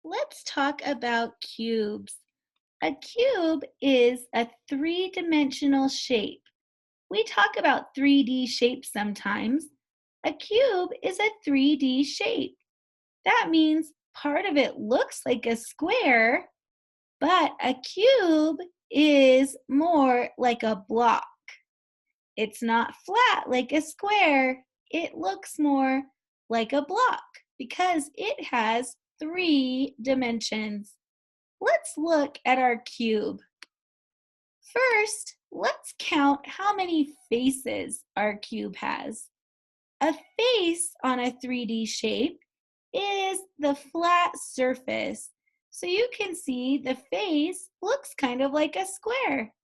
Let's talk about cubes. A cube is a three-dimensional shape. We talk about 3D shapes sometimes. A cube is a 3D shape. That means part of it looks like a square, but a cube is more like a block. It's not flat like a square. It looks more like a block because it has three dimensions. Let's look at our cube. First, let's count how many faces our cube has. A face on a 3D shape is the flat surface. So you can see the face looks kind of like a square.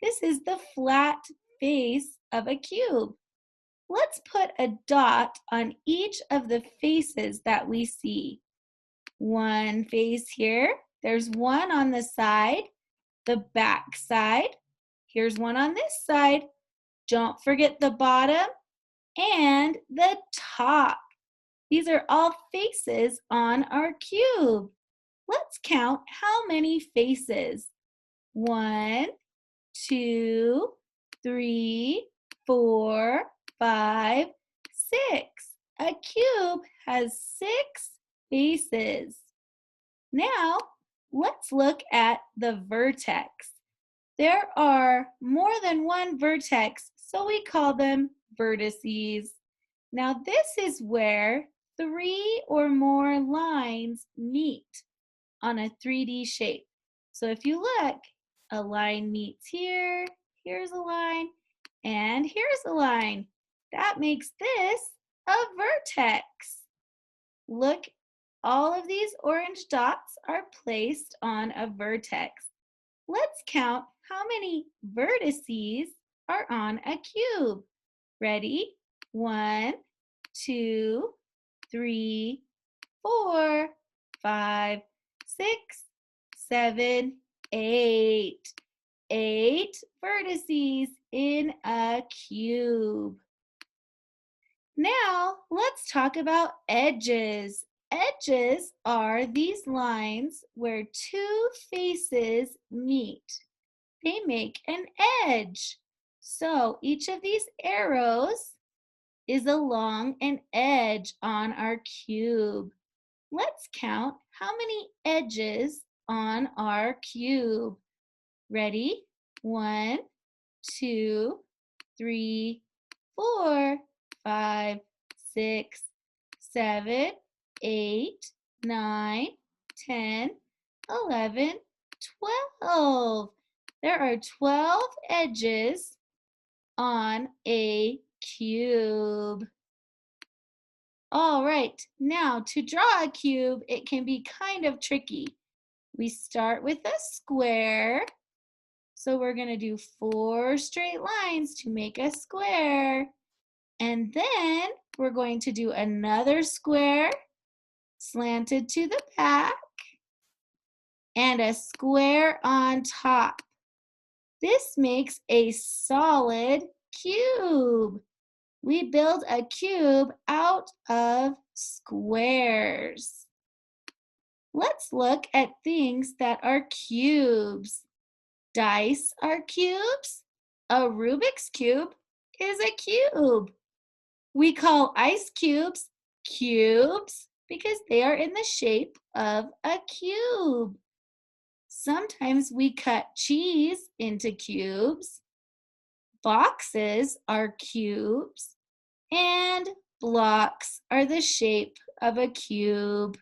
This is the flat face of a cube. Let's put a dot on each of the faces that we see. One face here. There's one on the side, the back side. Here's one on this side. Don't forget the bottom and the top. These are all faces on our cube. Let's count how many faces. 1, 2, 3, 4, 5, 6. A cube has 6 faces. Now, let's look at the vertex. There are more than one vertex, so we call them vertices. Now, this is where 3 or more lines meet on a 3D shape. So if you look, a line meets here, here's a line, and here's a line. That makes this a vertex. Look, all of these orange dots are placed on a vertex. Let's count how many vertices are on a cube. Ready? 1, 2, 3, 4, 5, 6, 7, 8. 8 vertices in a cube. Now, let's talk about edges. Edges are these lines where two faces meet. They make an edge. So each of these arrows is along an edge on our cube. Let's count how many edges on our cube. Ready? 1, 2, 3, 4, 5, 6, 7, 8, 9, 10, 11, 12. There are 12 edges on a cube. All right, now to draw a cube, it can be kind of tricky. We start with a square. So we're going to do 4 straight lines to make a square. And then we're going to do another square slanted to the back and a square on top. This makes a solid cube. We build a cube out of squares. Let's look at things that are cubes. Dice are cubes. A Rubik's Cube is a cube. We call ice cubes cubes because they are in the shape of a cube. Sometimes we cut cheese into cubes. Boxes are cubes. And blocks are the shape of a cube.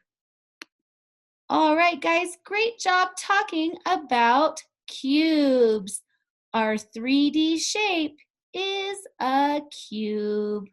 All right, guys, great job talking about cubes. Our 3D shape is a cube.